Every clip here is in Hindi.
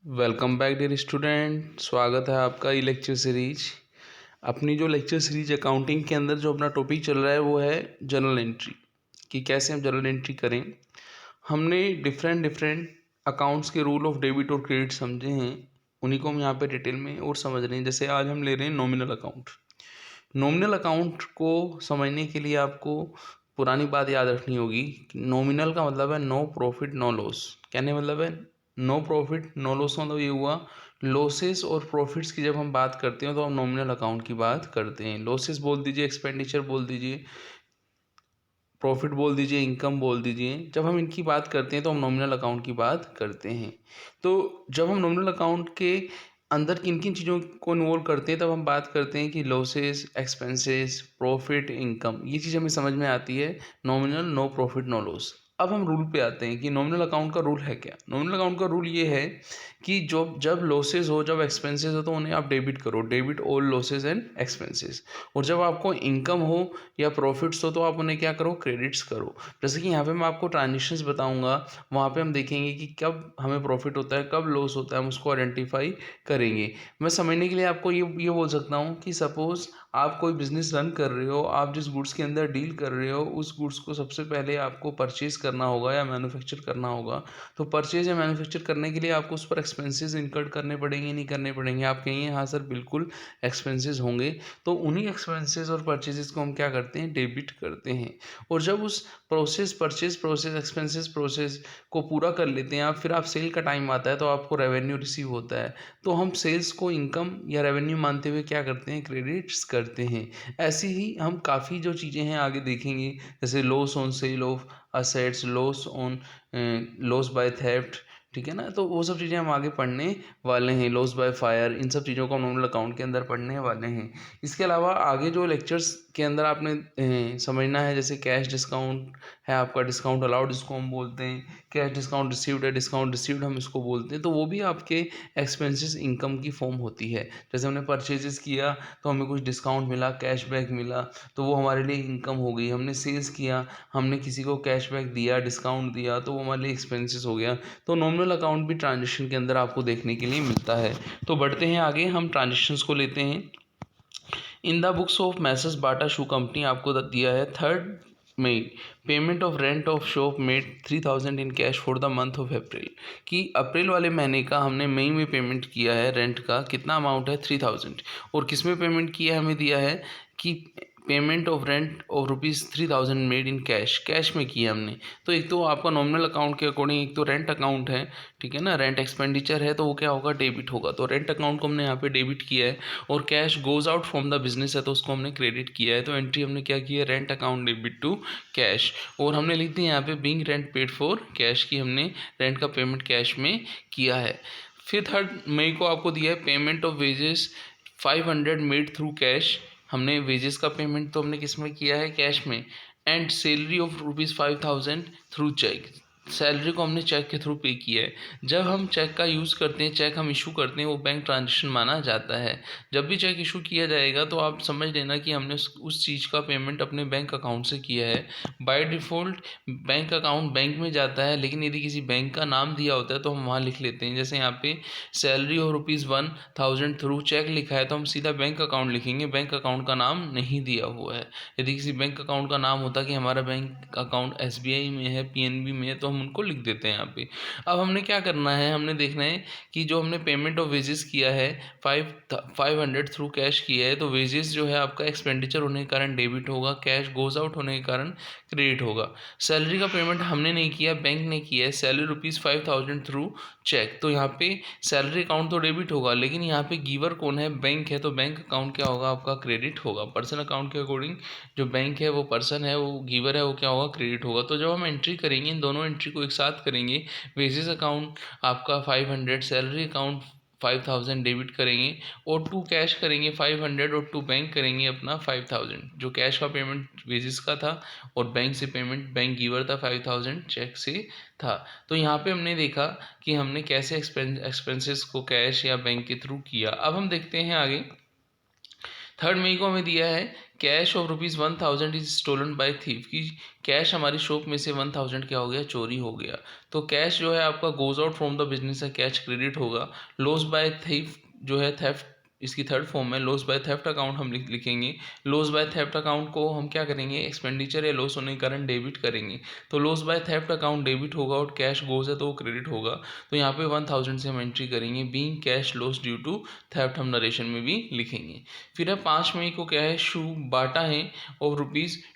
Welcome back dear student. स्वागत है आपका ई लेक्चर सीरीज। अपनी जो लेक्चर सीरीज अकाउंटिंग के अंदर जो अपना टॉपिक चल रहा है वो है जर्नल एंट्री, कि कैसे हम जर्नल एंट्री करें। हमने डिफरेंट अकाउंट्स के रूल ऑफ डेबिट और क्रेडिट समझे हैं, उन्हीं को हम यहाँ पे डिटेल में और समझ रहे हैं। जैसे आज हम ले रहे हैं नॉमिनल अकाउंट। नॉमिनल अकाउंट को समझने के लिए आपको पुरानी बात याद रखनी होगी। नॉमिनल का मतलब है नो प्रॉफिट नो लॉस। कहने मतलब है नो प्रॉफिट नो लॉस, मतलब ये हुआ लॉसेस और प्रॉफिट्स की जब हम बात करते हैं तो हम नॉमिनल अकाउंट की बात करते हैं। लॉसेस बोल दीजिए, एक्सपेंडिचर बोल दीजिए, प्रॉफिट बोल दीजिए, इनकम बोल दीजिए। जब हम इनकी बात करते हैं तो हम नॉमिनल अकाउंट की बात करते हैं। तो जब हम नॉमिनल अकाउंट के अंदर किन किन चीज़ों को इन्वॉल्व करते हैं तब हम बात करते हैं कि लॉसेस, एक्सपेंसेस, प्रॉफिट, इनकम, ये चीज़ हमें समझ में आती है। Nominal, no profit no loss. अब हम रूल पे आते हैं कि नॉमिनल अकाउंट का रूल है क्या। नॉमिनल अकाउंट का रूल ये है कि जब लॉसेस हो, जब एक्सपेंसेस हो, तो उन्हें आप डेबिट करो, debit all losses and expenses. और जब आपको इनकम हो या प्रॉफिट्स हो तो आप उन्हें क्या करो, क्रेडिट्स करो। जैसे कि यहाँ पे मैं आपको ट्रांजेक्शन्स बताऊंगा, वहाँ पे हम देखेंगे कि कब हमें प्रॉफिट होता है, कब लॉस होता है, हम उसको आइडेंटिफाई करेंगे। मैं समझने के लिए आपको ये बोल सकता हूँ कि सपोज आप कोई बिजनेस रन कर रहे हो, आप जिस गुड्स के अंदर डील कर रहे हो उस गुड्स को सबसे पहले आपको परचेज करना होगा या मैन्युफैक्चर करना होगा। तो परचेज या मैन्युफैक्चर करने के लिए आपको उस पर एक्सपेंसेस इनकर्ड करने पड़ेंगे, नहीं करने पड़ेंगे? आप कहेंगे हाँ सर बिल्कुल एक्सपेंसेस होंगे। तो उन्हीं एक्सपेंसेस और परचेजेस को हम क्या करते हैं, डेबिट करते हैं। और जब उस process, purchase process, expenses process को पूरा कर लेते हैं आप, फिर आप सेल का टाइम आता है तो आपको रेवेन्यू रिसीव होता है। तो हम सेल्स को इनकम या रेवेन्यू मानते हुए क्या करते हैं, क्रेडिट्स करते हैं। ऐसे ही हम काफ़ी जो चीज़ें हैं आगे देखेंगे, जैसे loss on sale of assets, loss on loss by theft, ठीक है ना। तो वो सब चीज़ें हम आगे पढ़ने वाले हैं। लॉस बाय फायर, इन सब चीज़ों को हम नॉमिनल अकाउंट के अंदर पढ़ने वाले हैं। इसके अलावा आगे जो लेक्चर्स के अंदर आपने समझना है, जैसे कैश डिस्काउंट है आपका, डिस्काउंट अलाउड इसको हम बोलते हैं, कैश डिस्काउंट रिसीव्ड है, डिस्काउंट रिसीव्ड हम इसको बोलते हैं। तो वो भी आपके एक्सपेंसेस इनकम की फॉर्म होती है। जैसे हमने परचेजेस किया तो हमें कुछ डिस्काउंट मिला, कैशबैक मिला, तो वो हमारे लिए इनकम हो गई। हमने सेल्स किया, हमने किसी को कैशबैक दिया, डिस्काउंट दिया, तो वो हमारे लिए एक्सपेंसेस हो गया। तो नॉमिनल अकाउंट भी ट्रांजेक्शन के अंदर आपको देखने के लिए मिलता है। तो बढ़ते हैं आगे, हम ट्रांजेक्शन्स को लेते हैं। In the books of Messrs Bata shoe company आपको दिया है 3 May, payment of rent of shop made 3000 in cash for the month of April. कि अप्रैल वाले महीने का हमने मई में पेमेंट किया है रेंट का, कितना अमाउंट है 3000। और किस में पेमेंट किया है, हमें दिया है कि payment of rent of ₹3000 made in cash, cash में किया हमने। तो एक तो आपका नॉमिनल अकाउंट के अकॉर्डिंग एक तो रेंट अकाउंट है, ठीक है ना, रेंट एक्सपेंडिचर है, तो वो क्या होगा, डेबिट होगा। तो रेंट अकाउंट को हमने यहाँ पे डेबिट किया है। और cash goes out from the business है तो उसको हमने क्रेडिट किया है। तो एंट्री हमने क्या की है, rent account debit to cash. और हमने लिख दिया यहाँ पे being rent paid for cash, की हमने रेंट का पेमेंट कैश में किया है। फिर 3 मई को आपको दिया है payment of wages 500 made through cash. हमने वेजेस का पेमेंट तो हमने किस में किया है, कैश में। And salary of ₹5000 through cheque, salary को हमने चेक के थ्रू पे किया है। जब हम चेक का यूज़ करते हैं, चेक हम इशू करते हैं, वो बैंक ट्रांजेक्शन माना जाता है। जब भी चेक इशू किया जाएगा तो आप समझ लेना कि हमने उस चीज़ का पेमेंट अपने बैंक अकाउंट से किया है। By default bank account bank में जाता है, लेकिन यदि किसी बैंक का नाम दिया होता है तो हम वहाँ लिख लेते हैं। जैसे यहाँ पे सैलरी ऑफ ₹1000 थ्रू चेक लिखा है तो हम सीधा बैंक अकाउंट लिखेंगे, बैंक अकाउंट का नाम नहीं दिया हुआ है। यदि किसी बैंक अकाउंट का नाम होता कि हमारा बैंक अकाउंट SBI में है, PNB में है, तो हम उनको लिख देते हैं यहाँ पे। अब हमने क्या करना है, हमने देखना है कि जो हमने पेमेंट ऑफ वेजेस किया है 500 थ्रू कैश किया है, तो वेजेस जो है आपका एक्सपेंडिचर होने के कारण डेबिट होगा, कैश गोज आउट होने के कारण क्रेडिट होगा। सैलरी का पेमेंट हमने नहीं किया, बैंक ने किया है, सैलरी ₹5000 थ्रू चेक। तो यहाँ पे सैलरी अकाउंट तो डेबिट होगा, लेकिन यहाँ पे गिवर कौन है, बैंक है, तो बैंक अकाउंट क्या होगा, आपका क्रेडिट होगा। पर्सन अकाउंट के अकॉर्डिंग जो बैंक है, वो पर्सन है, वो गिवर है, वो क्या होगा, क्रेडिट होगा। तो जब हम एंट्री करेंगे, इन दोनों एंट्री को एक साथ करेंगे, वेजेस अकाउंट आपका 500, सैलरी अकाउंट 5000 डेबिट करेंगे, और टू कैश करेंगे 500, और टू बैंक करेंगे अपना 5000। जो कैश का पेमेंट वेजेस का था और बैंक से पेमेंट बैंक गिवर था 5000 चेक से था। तो यहाँ पे हमने देखा कि हमने कैसे एक्सपेंसेस को कैश या बैंक के थ्रू किया। अब हम देखते हैं आगे। 3 मई को हमें दिया है cash of ₹1000 is stolen by thief, कि कैश हमारी शॉप में से 1000 क्या हो गया, चोरी हो गया। तो कैश जो है आपका goes out from the business है, कैश क्रेडिट होगा। लॉस बाय थीफ जो है थेफ्ट, इसकी थर्ड फॉर्म है लॉस बाय थेफ्ट अकाउंट हम लिखेंगे। लॉस बाय थेफ्ट अकाउंट को हम क्या करेंगे, एक्सपेंडिचर या लॉस होने के कारण डेबिट करेंगे। तो loss by theft account debit होगा और कैश गोज है तो वो क्रेडिट होगा। तो यहाँ पे 1000 से हम एंट्री करेंगे। Being cash loss due to theft हम नरेशन में भी लिखेंगे। फिर है 5 मई को क्या है, शू बाटा है of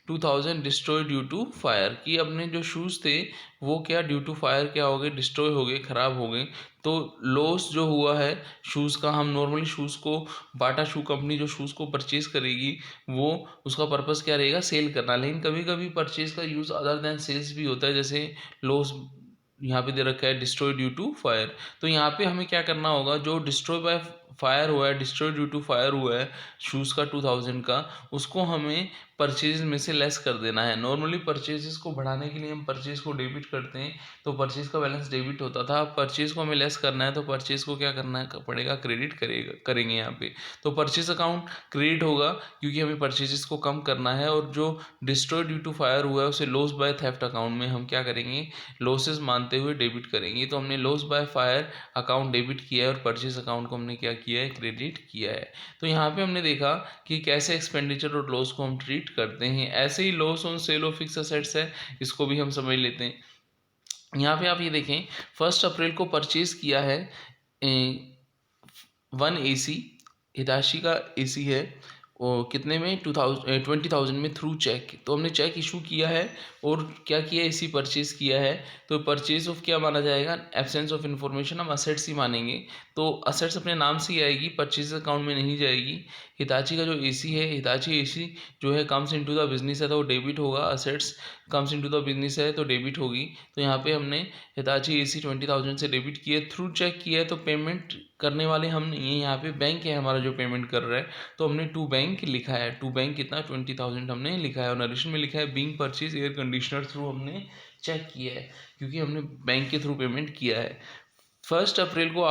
₹2000 destroy due to fire, कि अपने जो शूज़ थे वो क्या ड्यू टू फायर क्या हो गए, डिस्ट्रॉय हो गए, ख़राब हो गए। तो लॉस जो हुआ है शूज़ का, हम नॉर्मली शूज़ को बाटा शू कंपनी जो शूज़ को परचेज करेगी वो उसका पर्पस क्या रहेगा, सेल करना। लेकिन कभी कभी परचेज का यूज़ अदर देन सेल्स भी होता है, जैसे लॉस यहाँ पे दे रखा है डिस्ट्रॉय ड्यू टू फायर। तो यहाँ पे हमें क्या करना होगा, जो डिस्ट्रॉय बाय फायर हुआ है, डिस्ट्रॉय ड्यू टू फायर हुआ है शूज़ का 2000 का, उसको हमें परचेज में से लेस कर देना है। नॉर्मली परचेजेस को बढ़ाने के लिए हम परचेज को डेबिट करते हैं, तो परचेज का बैलेंस डेबिट होता था। परचेज को हमें लेस करना है तो परचेज को क्या करना है पड़ेगा, क्रेडिट करेंगे यहाँ पे। तो परचेज अकाउंट क्रेडिट होगा क्योंकि हमें परचेजेस को कम करना है। और जो डिस्ट्रॉय ड्यू टू फायर हुआ है उसे लॉस बाय थेफ्ट अकाउंट में हम क्या करेंगे, लॉसेस मानते हुए डेबिट करेंगे। तो हमने loss by fire account debit किया है और परचेज अकाउंट को हमने क्या किया है, क्रेडिट किया है। तो यहाँ पे हमने देखा कि कैसे एक्सपेंडिचर और लॉस को हम ट्रीट करते हैं। ऐसे ही loss on sale of fix assets है, इसको भी हम समझ लेते हैं। यहाँ पे आप ये देखें 1 अप्रैल को परचेज किया है 1 AC, हिताशी का AC है, और कितने में 20,000 में थ्रू चेक। तो हमने चेक इशू किया है और क्या किया, AC परचेज किया है। तो परचेज ऑफ क्या माना जाएगा, एब्सेंस ऑफ इन्फॉर्मेशन, हम असेट्स ही मानेंगे। तो असेट्स अपने नाम से ही आएगी, परचेज अकाउंट में नहीं जाएगी। हिताची का जो AC है, हिताची AC जो है कम्स इनटू द बिजनेस है तो डेबिट होगा, assets comes into the business है तो डेबिट होगी। तो यहाँ पे हमने हिताची AC 20,000 से डेबिट किया, थ्रू चेक किया है तो पेमेंट करने वाले हम नहीं है, यहाँ पे बैंक है हमारा जो पेमेंट कर रहा है। तो हमने टू बैंक लिखा है, टू बैंक कितना 20,000 हमने लिखा है। और नरेशन में लिखा है being purchase air conditioner through हमने चेक किया है क्योंकि हमने बैंक के थ्रू पेमेंट किया है। 1 अप्रैल को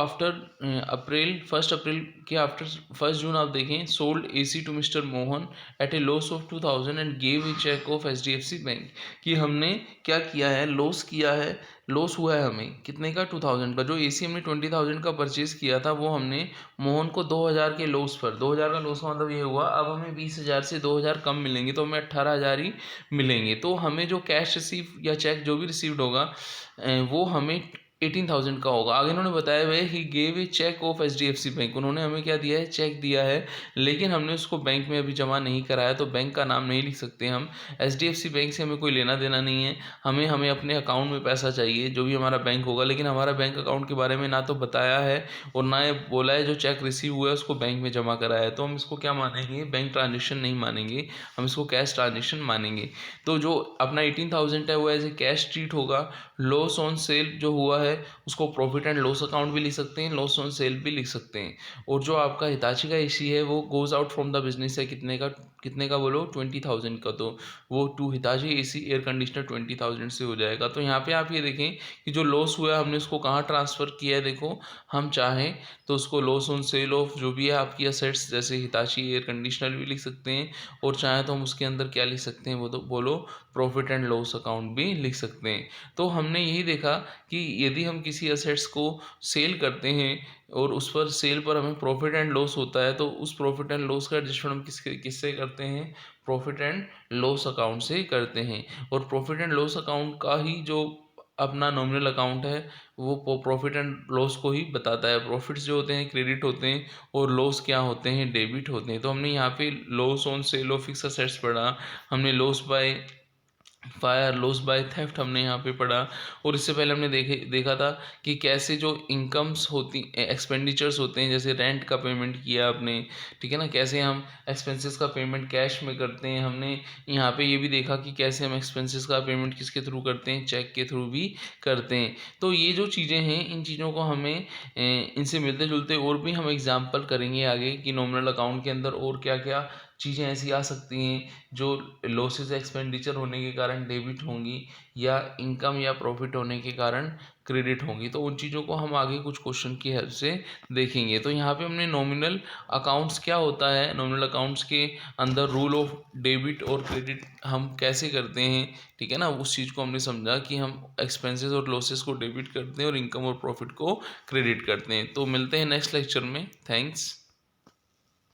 फर्स्ट अप्रैल के आफ्टर 1 जून आप देखें, sold AC to mister Mohan at a loss of 2000 and gave a cheque of HDFC bank, कि हमने क्या किया है, लॉस किया है, लॉस हुआ है हमें कितने का 2000 का। जो AC हमने 20,000 का परचेज किया था वो हमने मोहन को 2000 के लॉस पर, 2000 का लॉस का मतलब ये हुआ अब हमें 20,000 से 2000 कम मिलेंगे तो हमें 18,000 ही मिलेंगे। तो हमें जो कैश रिसीव या चेक जो भी रिसीव्ड होगा वो हमें 18,000 का होगा। आगे उन्होंने बताया हुआ है he gave a cheque of HDFC bank, उन्होंने हमें क्या दिया है, चेक दिया है, लेकिन हमने उसको बैंक में अभी जमा नहीं कराया तो बैंक का नाम नहीं लिख सकते हम। HDFC बैंक से हमें कोई लेना देना नहीं है, हमें अपने अकाउंट में पैसा चाहिए जो भी हमारा बैंक होगा। लेकिन हमारा बैंक अकाउंट के बारे में ना तो बताया है और ना ये बोला है जो चेक रिसीव हुआ है उसको बैंक में जमा कराया है। तो हम इसको क्या मानेंगे, बैंक ट्रांजेक्शन नहीं मानेंगे, हम इसको कैश ट्रांजेक्शन मानेंगे। तो जो अपना 18,000 है वो एज ए कैश ट्रीट होगा। लॉस ऑन सेल जो हुआ है उसको प्रॉफिट एंड लॉस अकाउंट भी लिख सकते हैं, लॉस ऑन सेल भी लिख सकते हैं। और जो आपका हिताची का AC है वो goes out from the business है, कितने का बोलो 20,000 का, तो वो to Hitachi AC air conditioner 20,000 से हो जाएगा। तो यहाँ पे आप ये देखें कि जो लॉस हुआ है हमने उसको कहाँ ट्रांसफ़र किया है। देखो हम चाहें तो उसको लॉस ऑन सेल ऑफ जो भी है आपकी असेट्स जैसे हिताची एयर कंडीशनर भी लिख सकते हैं, और चाहें तो हम उसके अंदर क्या लिख सकते हैं, वो तो बोलो प्रॉफिट एंड लॉस अकाउंट भी लिख सकते हैं। तो हमने यही देखा कि यदि हम किसी असेट्स को सेल करते हैं और उस पर सेल पर हमें प्रॉफिट एंड लॉस होता है तो उस प्रॉफिट एंड लॉस का एडजस्टमेंट हम किससे करते हैं, प्रॉफिट एंड लॉस अकाउंट से करते हैं। और प्रॉफिट एंड लॉस अकाउंट का ही जो अपना नॉमिनल अकाउंट है वो प्रॉफिट एंड लॉस को ही बताता है। प्रॉफिट्स जो होते हैं क्रेडिट होते हैं और लॉस क्या होते हैं, डेबिट होते हैं। तो हमने यहाँ पे loss on sale of fix assets पढ़ा, हमने loss by fire, loss by theft हमने यहाँ पे पढ़ा। और इससे पहले हमने देखा था कि कैसे जो इनकम्स होती एक्सपेंडिचर्स होते हैं, जैसे रेंट का पेमेंट किया आपने, ठीक है ना, कैसे हम एक्सपेंसेस का पेमेंट कैश में करते हैं। हमने यहाँ पे ये भी देखा कि कैसे हम एक्सपेंसेस का पेमेंट किसके थ्रू करते हैं, चेक के थ्रू भी करते हैं। तो ये जो चीज़ें हैं इन चीज़ों को हमें इनसे मिलते जुलते और भी हम एग्जाम्पल करेंगे आगे कि नॉमिनल अकाउंट के अंदर और क्या क्या चीज़ें ऐसी आ सकती हैं जो लॉसेस एक्सपेंडिचर होने के कारण डेबिट होंगी या इनकम या प्रॉफिट होने के कारण क्रेडिट होंगी। तो उन चीज़ों को हम आगे कुछ क्वेश्चन की हेल्प से देखेंगे। तो यहाँ पे हमने नॉमिनल अकाउंट्स क्या होता है, नॉमिनल अकाउंट्स के अंदर रूल ऑफ डेबिट और क्रेडिट हम कैसे करते हैं, ठीक है ना, उस चीज़ को हमने समझा कि हम एक्सपेंसेस और लॉसेस को डेबिट करते हैं और इनकम और प्रॉफिट को क्रेडिट करते हैं। तो मिलते हैं नेक्स्ट लेक्चर में। थैंक्स।